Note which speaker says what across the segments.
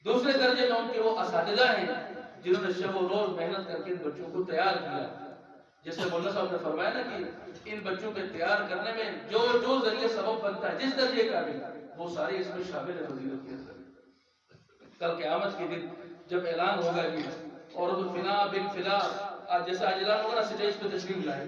Speaker 1: دوسرے درجے میں ان کے وہ اساتذہ ہیں جنہوں نے شب و روز محنت کر کے ان بچوں کو تیار کیا. جیسے مولانا صاحب نے فرمایا نا کہ ان بچوں کے تیار کرنے میں جو جو ذریعے سبب بنتا ہے جس درجے کا بھی وہ سارے اس میں شامل ہے فضیلت کے اندر. کل قیامت کے دن جب اعلان ہوگا کہ اور فنا بن فلا جیسا اعلان ہوگا نا سٹیج پہ تشریف لائے,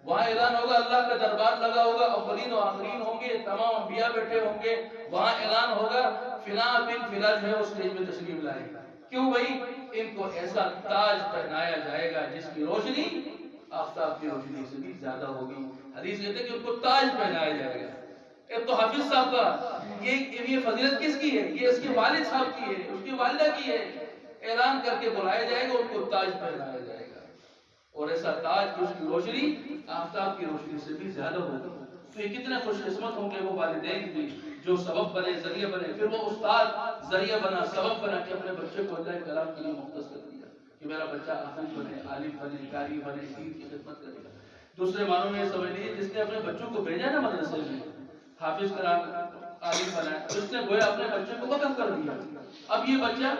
Speaker 1: وہاں اعلان ہوگا, اللہ کا دربار لگا ہوگا, اولین و آخرین ہوں گے, تمام انبیاء بیٹھے ہوں گے, وہاں اعلان ہوگا فنا بن فلا جو ہے اس سٹیج پہ تشریف لائے. کیوں بھائی؟ ان کو ایسا تاج پہنایا جائے گا جس کی روشنی آفتاب کی روشنی سے بھی زیادہ ہوگی. حدیث کہتے ہیں کہ ان کو تاج پہنایا جائے گا. ایک تو حافظ صاحب کا یہ فضیلت کس کی ہے؟ یہ اس کے والد صاحب کی ہے, اس کی والدہ کی ہے. اعلان کر کے بلایا جائے گا, ان کو تاج پہنایا جائے گا, اور ایسا تاج کہ اس کی روشنی آفتاب کی روشنی سے بھی زیادہ ہوگی. تو یہ کتنے خوش قسمت ہوں گے وہ والدین بھی جو سبب بنے, ذریعہ بنے. پھر وہ استاد ذریعہ بنا, سبب بنا کہ اپنے بچے کو اللہ کلام کے لیے مختص کر دیا کہ میرا بچہ حافظ بنے, عالم بنے, قاری بنے, دین کی خدمت کرے گا. دوسرے معنوں میں یہ سمجھ لیجیے جس نے اپنے بچوں کو بھیجا نا مدرسے میں حافظ کرا, عالم بنا, اس نے گویا اپنے بچے کو وقف کر دیا. اب یہ بچہ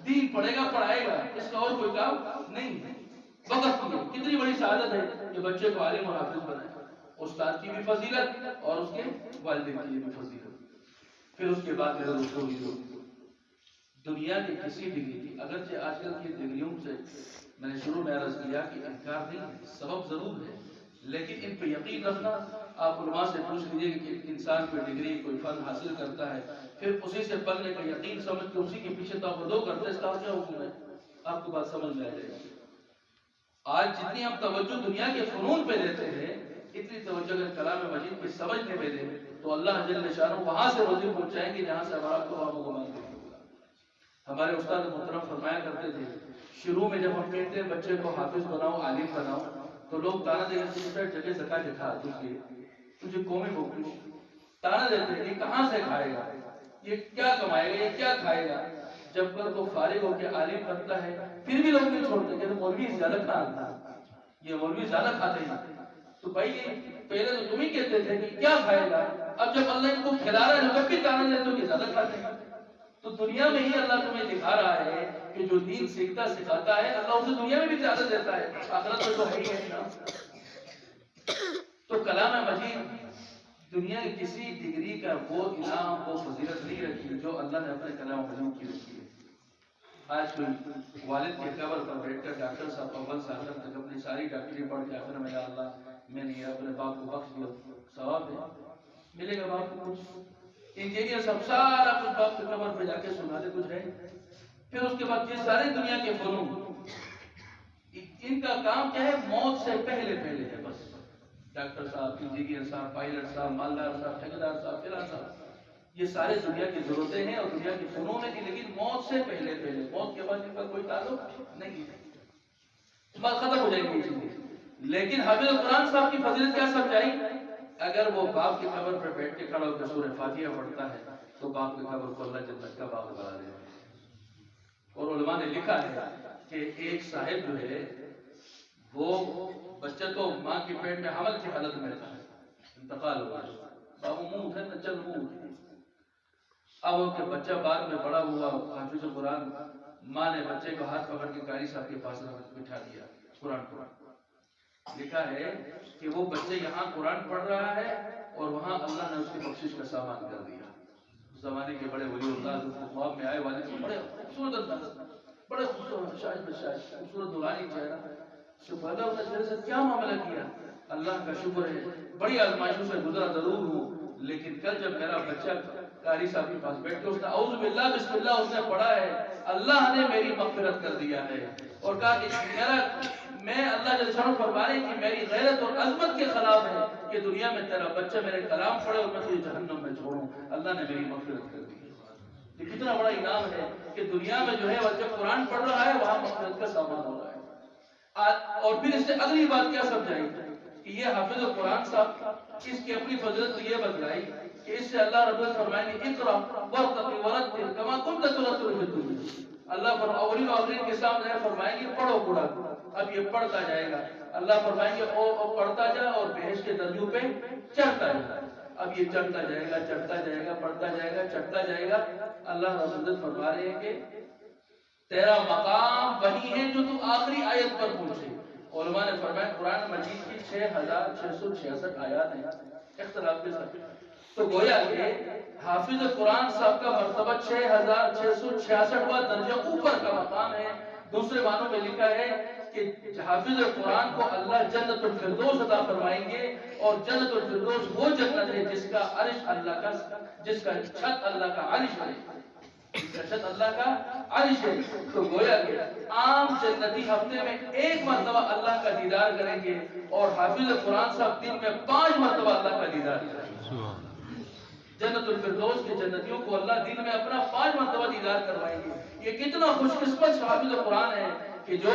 Speaker 1: دین پڑھے گا, پڑھائے گا, اس کا اور کوئی کام نہیں ہے. وقف کیا. کتنی بڑی سعادت ہے کہ بچے کو عالم اور حافظ بنائے. استاد کی بھی فضیلت اور اس کے والدین کی بھی فضیلت. پھر اس کے بعد میرے دوستوں دنیا کی کسی ڈگری کی, اگرچہ آج کل کی ڈگریوں سے میں نے شروع میں عرض کیا کہ انکار نہیں, سبب ضرور ہے, لیکن ان پہ یقین رکھنا. آپ علماء سے پوچھ لیجیے کہ انسان کوئی ڈگری, کوئی فن حاصل کرتا ہے, پھر اسی سے پڑھنے کا یقین سمجھ کے اسی کے پیچھے توجہ کرتے, اس کا کیا حکم ہے؟ آپ کو بات سمجھ میں آ جائے گی. آج جتنی ہم توجہ دنیا کے فنون پہ دیتے ہیں, اتنی توجہ اگر کلام مجید کی سمجھنے میں دیں تو اللہ جل شانہ وہاں سے روزی پہنچائیں گے جہاں سے ہمارا کو مانتے ہیں. ہمارے استاد محترم فرمایا کرتے تھے شروع میں جب ہم کہتے ہیں بچے کو حافظ بناؤ, عالم بناؤ, تو لوگ تانا دیتے ہیں جگہ زکا دکھا تجھے قومی بھوک, تانا دیتے ہیں یہ کہاں سے کھائے گا, یہ کیا کمائے گا, یہ کیا کھائے گا. جب کل کو فارغ ہو کے عالم بنتا ہے پھر بھی لوگ نہیں چھوڑتے کہ مولوی زیادہ کھاتا, یہ مولوی زیادہ کھاتے ہیں. تو بھائی پہلے تو تم ہی کہتے تھے کہ کیا کھائے گا, اب جب اللہ ان کو کھلا رہا ہے جب بھی تانا دیتے ہو کہ زیادہ کھاتے ہیں. تو دنیا میں ہی اللہ تمہیں دکھا رہا ہے کہ جو دین سیکھتا سکھاتا ہے اللہ اسے دنیا میں بھی زیادہ دیتا ہے, آخرت میں تو ہے ہی ہے. تو کلام مجید دنیا کی کسی ڈگری کا وہ انعام, وہ فضیلت نہیں رکھی جو اللہ نے اپنے کلام مجید کی رکھی ہے. آج کوئی والد کے قبر پر بیٹھ کر ڈاکٹر صاحب اول سال تک اپنی ساری ڈاکٹری پڑھ کے آخر میں یا اللہ میں نے اپنے باپ کو بخش دیا, ثواب ہے, ملے گا باپ کو کچھ. انجینئر سب سارا کچھ باپ کے قبر پہ جا کے سنا دے کچھ ہے. پھر اس کے بعد یہ سارے دنیا کے فنون ان کا کام کیا ہے, موت سے پہلے پہلے ہے بس. ڈاکٹر صاحب, انجینئر صاحب, پائلٹ صاحب, مالدار صاحب, ٹھیکیدار صاحب, فلاں صاحب, یہ سارے دنیا کی ضرورتیں ہیں اور دنیا کی فنون ہے, لیکن موت سے پہلے پہلے, موت کے بعد ان کا کوئی تعلق نہیں ہے, بات ختم ہو جائے گی. لیکن حافظ قرآن صاحب کی فضیلت کیا سمجھائی, اگر وہ باپ کی قبر پر بیٹھ کے کھڑا ہو کر سورہ فاتحہ پڑھتا ہے تو باپ کی قبر کو اللہ جنت کا باغ بنا دے. اور علماء نے لکھا ہے کہ ایک صاحب جو ہے وہ بچہ تو ماں کے پیٹ میں حمل کی حالت میں تھا, انتقال ہوا, بابو منہ ہے نہ چل منہ. اب ان کے بچہ بعد میں بڑا ہوا, حافظ قرآن, ماں نے بچے کو ہاتھ پکڑ کے قاری صاحب کے پاس بٹھا دیا. قرآن لکھا ہے کہ وہ بچے یہاں قرآن پڑھ رہا ہے اور وہاں اللہ نے اس کی بخشش کا سامان کر دیا. اس زمانے کے بڑے ولی اللہ خواب میں آئے والے سے بڑے خوبصورت انداز, بڑے خوبصورت نورانی چہرہ. سبحان اللہ, میرے ساتھ کیا معاملہ کیا, اللہ کا شکر ہے بڑی آزمائشوں سے گزرا ضرور ہوں, لیکن کل جب میرا بچہ قاری صاحب کے پاس بیٹھ کے اس نے اعوذ باللہ بسم اللہ اس نے پڑھا ہے, اللہ نے میری مغفرت کر دیا ہے, اور کہا کہ میں اللہ جل شانہ فرما رہے کہ میری غیرت اور عظمت کے خلاف ہے کہ دنیا میں تیرا بچہ میرے کلام پڑھے اور میں تجھے جہنم میں چھوڑوں, اللہ نے میری مغفرت کر دی. یہ کتنا بڑا انعام ہے کہ دنیا میں جو ہے بچہ قرآن پڑھ رہا ہے وہاں مغفرت کا سامان ہو رہا ہے. اور پھر اس سے اگلی بات کیا سمجھائی کہ یہ حافظ قرآن صاحب اس کی اپنی فضیلت یہ بتلائی کہ اس سے اللہ رب العزت فرمائیں گے اقرا وارتقی ورتل کما كنت ترتل في الدنيا. اللہ اولین و آخرین کے سامنے فرمائیں گے پڑھو قرآن. اب یہ پڑھتا جائے گا, اللہ فرمائیں گے او پڑھتا جا اور بہشت کے درجوں پہ چڑھتا جا. اب یہ چڑھتا جائے گا، چڑھتا جائے گا، پڑھتا جائے گا، چڑھتا جائے گا۔ اللہ رب العزت فرما رہے ہیں کہ تیرا مقام وہی ہے جو تو آخری آیت پر پہنچے۔ علماء نے فرمایا قرآن مجید کی 6666 آیات ہیں اختلاف کے ساتھ، تو گویا کہ حافظ قرآن صاحب کا مرتبہ 6666واں درجہ اوپر کا مقام ہے۔ دوسرے معنوں میں لکھا ہے کہ حافظ قرآن کو اللہ جنت الفردوس عطا فرمائیں گے، اور جنت الفردوس وہ جنت ہے جس کا عرش اللہ کا، جس کا چھت اللہ کا عرش ہے، جس کا چھت اللہ کا عرش ہے۔ تو گویا کہ عام جنتی ہفتے میں 1 مرتبہ اللہ کا دیدار کریں گے، اور حافظ قرآن صاحب دن میں 5 مرتبہ اللہ کا دیدار کریں گے۔ جنت الفردوس کے جنتیوں کو اللہ دن میں اپنا 5 مرتبہ دیدار کروائیں گے۔ یہ کتنا خوش قسمت حافظ قرآن ہے کہ جو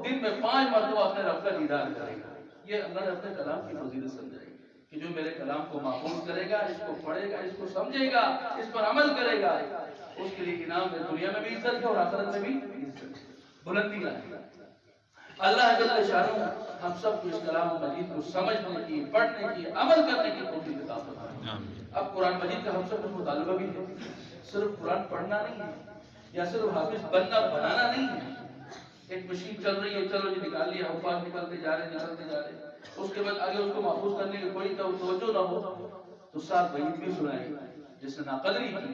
Speaker 1: دن میں 5 مرتبہ اپنے رب کا دیدار کرے گا۔ یہ اللہ نے اپنے کلام کی فضیلت سمجھائی کہ جو میرے کلام کو محفوظ کرے گا، اس کو پڑھے گا، اس کو سمجھے گا، اس پر عمل کرے گا، اس کے لیے انعام ہے، دنیا میں بھی عزت ہے اور آخرت میں بھی عزت ہے، بلندی ہے۔ اللہ جل شانہ ہم سب کو اس کلام مجید کو سمجھنے کی، پڑھنے کی، عمل کرنے کی توفیق عطا فرمائے۔ اب قرآن مجید کا ہم سب کو مطالبہ بھی ہے، صرف قرآن پڑھنا نہیں ہے، یا صرف حافظ بننا بنانا نہیں ہے۔ ایک مشین چل رہی ہے، چلو جی نکال لیا، حفاظ نکلتے جا رہے ہیں، اس کے بعد آگے اس کو محفوظ کرنے کی کوئی توجہ نہ ہو تو ساتھ وعید بھی سنائی، جس نے ناقدری کی،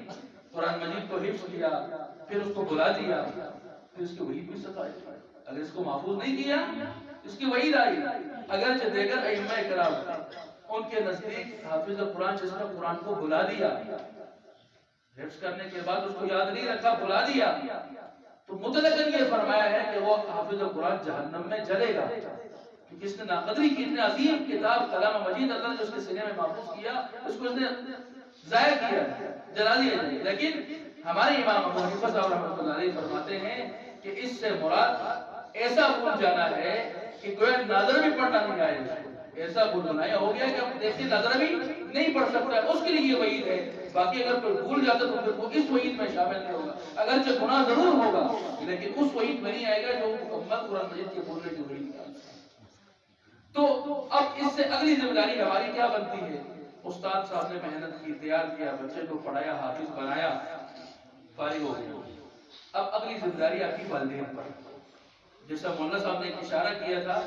Speaker 1: قرآن مجید کو حفظ کیا، پھر اس کو بلا دیا، پھر اس کی وعید بھی ستائی۔ اگر اس کو محفوظ نہیں کیا اس کی وعید آئی۔ اگرچہ دیگر ائمہ کرام ان کے نزدیک حافظ قرآن جس نے قرآن کو بلا دیا، حفظ کرنے کے بعد اس کو یاد نہیں رکھا، بلا دیا، تو مطلقاً یہ فرمایا ہے کہ وہ حافظ قرآن جہنم میں جلے گا، کیونکہ اس نے ناقدری کی۔ اتنے عظیم کتاب کلام مجید اللہ نے اس کے سینے میں محفوظ کیا، اس کو اس نے ضائع کیا، جلا دیا۔ لیکن ہمارے امام ابو حنیفہ صاحب رحمۃ اللہ علیہ فرماتے ہیں کہ اس سے مراد ایسا بھول جانا ہے کہ کوئی نظر بھی پڑھنا نہیں آئے، ایسا بھول بنایا ہو گیا کہ اب دیکھیں نظر بھی نہیں پڑھ سکتا ہے، اس کے لیے یہ وعید ہے۔ باقی اگر کوئی بھول جاتا تو پھر وہ اس وعید میں شامل نہیں ہوگا، اگرچہ گناہ ضرور ہوگا لیکن اس وعید میں نہیں آئے گا جو مکمل قرآن مجید کے بولنے کی وعید ہے۔ تو اب اس سے اگلی ذمہ داری ہماری کیا بنتی ہے؟ استاد صاحب نے محنت کی، تیار کیا، بچے کو پڑھایا، حافظ بنایا، فارغ ہو گیا۔ اب اگلی ذمہ داری آپ کی والدین پر۔ جیسا مولانا صاحب نے اشارہ کیا تھا،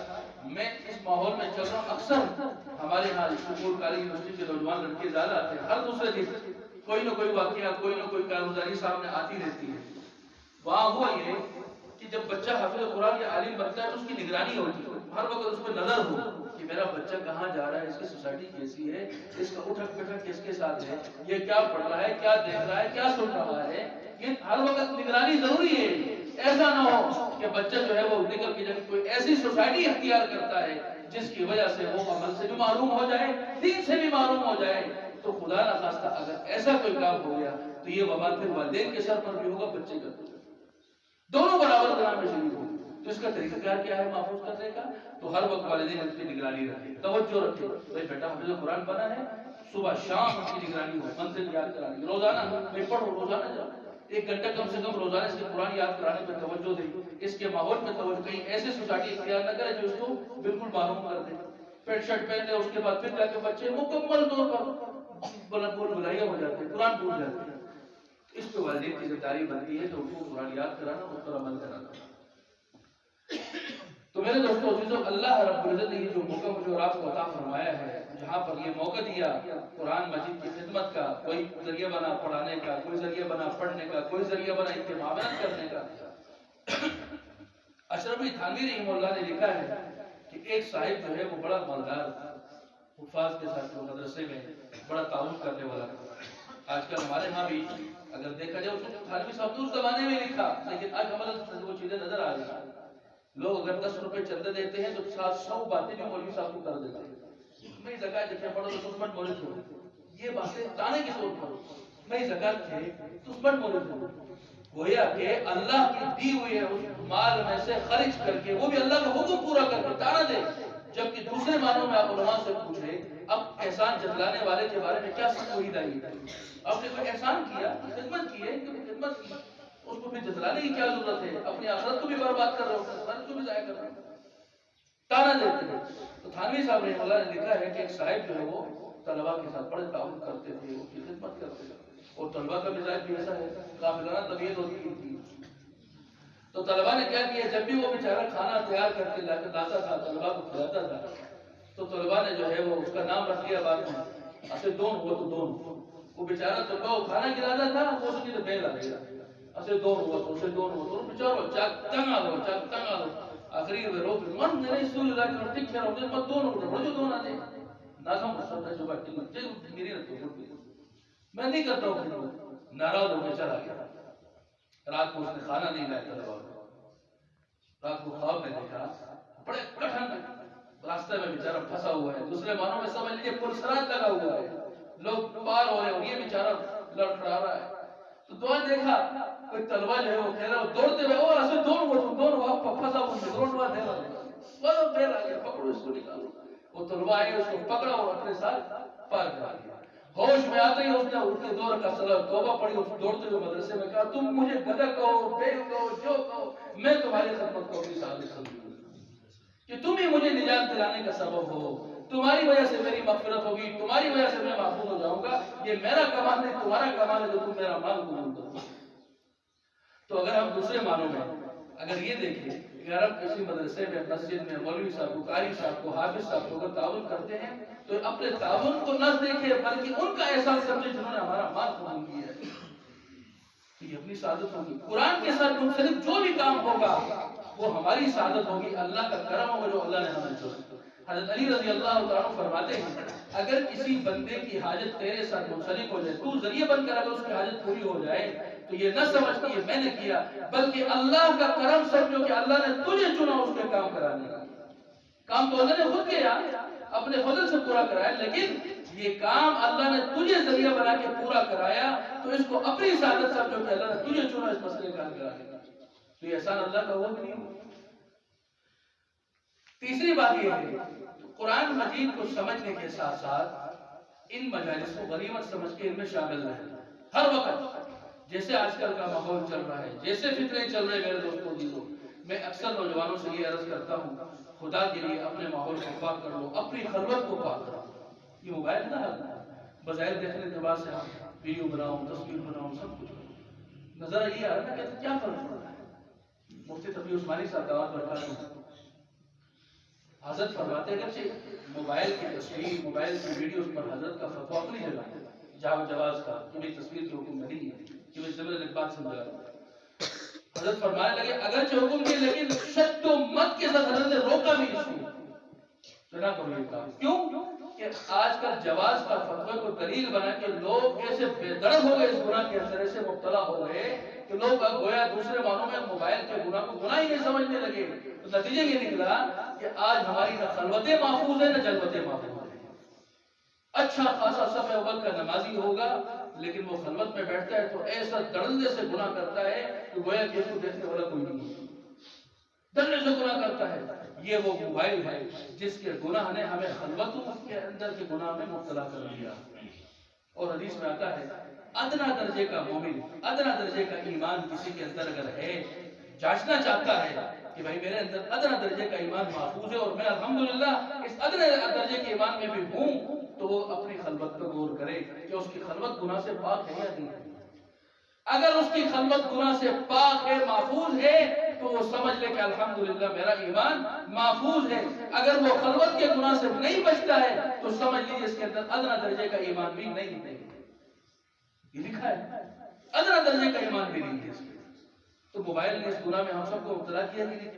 Speaker 1: میں اس ماحول میں چل رہا ہوں، اکثر ہمارے ہاں اسکول کالج یونیورسٹی کے نوجوان لڑکے زیادہ آتے ہیں، ہر دوسرے دن کوئی نہ کوئی واقعہ، کوئی نہ کوئی کارگزاری سامنے آتی رہتی ہے۔ وہاں ہوا یہ کہ جب بچہ حافظ قرآن یا عالم بنتا ہے تو اس کی نگرانی ہوتی ہے، ہر وقت اس پہ نظر ہو کہ میرا بچہ کہاں جا رہا ہے، اس کی سوسائٹی کیسی ہے، اس کا اٹھک بیٹھک کس کے ساتھ ہے، یہ کیا پڑھ رہا ہے، کیا دیکھ رہا ہے، کیا سن رہا ہے، یہ ہر وقت نگرانی ضروری ہے۔ ایسا نہ ہو کہ بچہ جو ہے وہ نکل کے جب کوئی ایسی سوسائٹی اختیار کرتا ہے جس کی وجہ سے وہ عمل سے بھی معروم ہو جائے، دین سے بھی معروم ہو جائے، تو خدا نہ خواستہ اگر ایسا کوئی کام ہو گیا تو یہ وبال پھر والدین کے سر پر بھی ہوگا، بچے کا دونوں برابر گناہ میں شریک ہوں۔ تو اس کا طریقہ کیا ہے محفوظ کرنے کا؟ تو ہر وقت والدین اس کی نگرانی رکھے، توجہ رکھے، بھائی بیٹا حافظ قرآن بنا ہے، صبح شام اس کی نگرانی ہو، منزل یاد کرانی، روزانہ میں پڑھو، روزانہ جاؤ، 1 گھنٹہ کم سے کم روزانہ اس کے قرآن یاد کرانے پر توجہ دے، اس کے ماحول میں توجہ، کہیں ایسی سوسائٹی اختیار نہ کرے جو اس کو بالکل معروم کر دے، پینٹ شرٹ پہن لے، اس کے بعد پھر جا کے بچے مکمل طور پر بول بلائیاں ہو جاتے ہیں، قرآن بھول جاتے ہیں۔ اس پہ والدین کی ذمہ داری بنتی ہے تو ان کو قرآن یاد کرانا، اس پر عمل کرانا۔ تو میرے دوستو عزیزو، اللہ رب العزت نے یہ جو موقع مجھے اور آپ کو عطا فرمایا ہے، جہاں پر یہ موقع دیا قرآن مجید کی خدمت کا، کوئی ذریعہ بنا پڑھانے کا، کوئی ذریعہ بنا پڑھنے کا، کوئی ذریعہ بنا ان کے معاملات کرنے کا۔ اشرف تھانوی رحمہ اللہ نے لکھا ہے کہ ایک صاحب جو ہے وہ بڑا مالدار، حفاظ کے ساتھ وہ مدرسے میں بڑا تعاون کرنے والا تھا۔ آج کل ہمارے ہاں بھی اگر دیکھا جائے، اس تھانوی صاحب تو اس زمانے میں لکھا، لیکن آج ہمارے وہ چیزیں نظر آ رہی ہیں۔ لوگ اگر 10 روپے چندے دیتے ہیں تو 700 باتیں بھی مولوی صاحب کو کر دیتے ہیں۔ میں زکات جتنے پڑھو تو تسمت مولد ہو، یہ باتیں تانے کے طور پر، میں زکات ہے تسمت مولد ہو، گویا کہ اللہ کی دی ہوئی ہے اس مال میں سے خرچ کر کے، وہ بھی اللہ کا حکم پورا کر کے تانا دے۔ جبکہ دوسرے معنوں میں آپ علماء سے پوچھیں، اب احسان جتلانے والے کے بارے میں کیا وحید آئی ہے؟ آپ نے کوئی احسان کیا، خدمت کی ہے، خدمت کی، اس کو بھی جتلانے کی کیا ضرورت ہے؟ اپنی آخرت کو بھی برباد کر رہے ہو، آخرت کو بھی ضائع کر رہے ہو، تانا دیتے ہیں۔ تو تھانوی صاحب رحمہ اللہ نے لکھا ہے کہ ایک صاحب جو ہے وہ طلبا کے ساتھ بڑے تعاون کرتے تھے، ان کی خدمت کرتے تھے، اور طلبا کا مزاج بھی ایسا ہے، غافلانہ طبیعت ہوتی تھی۔ تو طلبا نے کیا کیا، جب بھی وہ بیچارہ کھانا تیار کر کے لاتا تھا، طلبا کو کھلاتا تھا، تو طلبا نے جو ہے وہ اس کا نام رکھ لیا بعد میں، اسے دون ہوا تو دون۔ وہ بیچارہ طلبا کو کھانا کھلاتا تھا، وہ سوچی تو بیل آ گیا، اسے دون ہوا تو اسے دون ہوا تو بیچارہ چاک تنگ آ لو آخری میں رو من میرے رسول اللہ کے رٹک کھیرا ہوتے مت دون ہوتے رو جو دون آتے ناظم رسول اللہ جو بات کی میری رکھو میں نہیں کرتا ہوں خدمت، ناراض ہو کے چلا گیا۔ رات کو اس نے کھانا نہیں لایا طلبا کو، رات کو خواب میں دیکھا بڑے کٹھن راستے میں بیچارہ پھنسا ہوا ہے، دوسرے معنوں میں سمجھ لیجیے پرسرات لگا ہوا ہے، لوگ پار ہو رہے ہیں اور یہ بیچارہ لڑکھڑا رہا ہے۔ تو دعا دیکھا کوئی طلبا جو ہے وہ کہہ رہا دوڑتے ہوئے اور اسے دون ہوا پھنسا ہوا دوڑ ہوا دے رہا وہ بیل آ گیا، پکڑو اس کو نکالو۔ وہ طلبا آئے اس کو پکڑا اور اپنے ساتھ پار کرا دیا۔ ہوش میں آتے ہی اس نے اٹھ کے 2 رکعت صلاۃ توبہ پڑھی اور دوڑتے ہوئے مدرسے میں کہا تم مجھے گدھا کہو، بیل کہو، جو کہو، میں تمہاری خدمت کو اپنی سعادت سمجھوں کہ تم ہی مجھے نجات دلانے کا سبب ہو، تمہاری وجہ سے میری مغفرت ہوگی، تمہاری وجہ سے میں محفوظ ہو جاؤں گا، یہ میرا کمال نہیں تمہارا کمال ہے جو تم میرا مال قبول کرو۔ تو اگر ہم دوسرے معنوں میں اگر یہ دیکھیں کہ اگر ہم کسی مدرسے میں، مسجد میں مولوی صاحب کو، قاری صاحب کو، حافظ صاحب کو اگر تعاون کرتے ہیں تو اپنے تعاون کو نہ دیکھیں بلکہ ان کا احساس سمجھیں جنہوں نے ہمارا مال قبول کیا ہے، یہ اپنی سعادت ہوگی۔ قرآن کے ساتھ منسلک جو بھی کام ہوگا وہ ہماری سعادت ہوگی، اللہ کا کرم ہوگا جو اللہ نے ہمیں چنا۔ حضرت علی رضی اللہ تعالیٰ عنہ فرماتے ہیں اگر کسی بندے کی حاجت تیرے ساتھ منسلک ہو جائے، تو ذریعہ بن کر اگر اس کی حاجت پوری ہو جائے تو یہ نہ سمجھ کہ یہ میں نے کیا، بلکہ اللہ کا کرم سمجھو کہ اللہ نے تجھے چنا اس کے کام کرانے کا۔ کام تو اللہ نے خود کیا، اپنے فضل سے پورا کرایا، لیکن یہ کام اللہ نے تجھے ذریعہ بنا کے پورا کرایا تو اس کو اپنی سعادت سمجھو کہ اللہ نے تجھے چنا اس مسئلے کام کرانے کا۔ تو یہ احسان اللہ کا ہوا کہ نہیں ہوا؟ تیسری بات یہ ہے قرآن مجید کو سمجھنے کے ساتھ ساتھ ان مجالس کو غنیمت سمجھ کے ان میں شامل رہنا ہر وقت۔ جیسے آج کل کا ماحول چل رہا ہے، جیسے فتنے چل رہے میرے دوستوں دیدو، میں اکثر نوجوانوں سے یہ عرض کرتا ہوں خدا کے لیے اپنے ماحول کو پاک کر لو، اپنی خلوت کو پاک کرو۔ یہ موبائل نہ ہے بظاہر دیکھنے کے بعد سے ہم ویڈیو بناؤں، تصویر بناؤں، سب کچھ نظر یہ آ رہا ہے کہ کیا فرق پڑ رہا ہے۔ مفتی تقی عثمانی صاحب دعوت برکات حضرت فرماتے ہیں کہ موبائل کی تصویر، موبائل کی ویڈیوز پر حضرت کا فتویٰ اپنی جگہ ہے، جواز کا کہ بھئی تصویر کے حکم نہیں ہے، کہ بھئی زمین ایک بات سمجھا حضرت فرمانے لگے اگرچہ حکم کی لیکن شد و مت کے ساتھ حضرت نے روکا بھی اس کو نہ کرو یہ کام۔ کیوں کہ آج کل جواز کا فتویٰ کو دلیل بنا کے لوگ ایسے بے درد ہو گئے اس گناہ کے اثر سے مبتلا ہو گئے کہ لوگ گویا دوسرے معنوں میں موبائل کے گناہ کو گناہ ہی نہیں سمجھنے لگے۔ تو نتیجہ یہ نکلا کہ آج ہماری نہ خلوتیں محفوظ ہیں نہ جلوتیں محفوظ ہیں۔ اچھا خاصا صف اول کا نمازی ہوگا لیکن وہ خلوت میں بیٹھتا ہے تو ایسا دڑلے سے گناہ کرتا ہے کہ گویا کہ اس کو دیکھنے والا کوئی نہیں، دڑلے سے گناہ کرتا ہے۔ یہ وہ موبائل ہے جس کے گناہ نے ہمیں خلوتوں کے اندر کے گناہ میں مبتلا کر دیا۔ اور حدیث میں آتا ہے ادنا درجے کا مومن، ادنا درجے کا ایمان کسی کے اندر اگر ہے، جانچنا چاہتا ہے کہ بھائی میرے اندر ادنا درجے کا ایمان محفوظ ہے اور میں الحمدللہ اس ادنا درجے کے ایمان میں بھی ہوں، تو وہ اپنی خلوت پر غور کرے کہ اس کی خلوت گناہ سے پاک ہے یا نہیں ہے۔ اگر اس کی خلوت گناہ سے پاک ہے، محفوظ ہے، تو وہ سمجھ لے کہ الحمدللہ میرا ایمان محفوظ ہے۔ اگر وہ خلوت کے گناہ سے نہیں بچتا ہے تو سمجھ لیجیے اس کے اندر ادنا درجے کا ایمان بھی نہیں ہے۔ یہ لکھا ہے ادنا درجے کا ایمان بھی نہیں ہے۔ تو موبائل نے اس گناہ میں ہم سب کو مبتلا کیا نہیں۔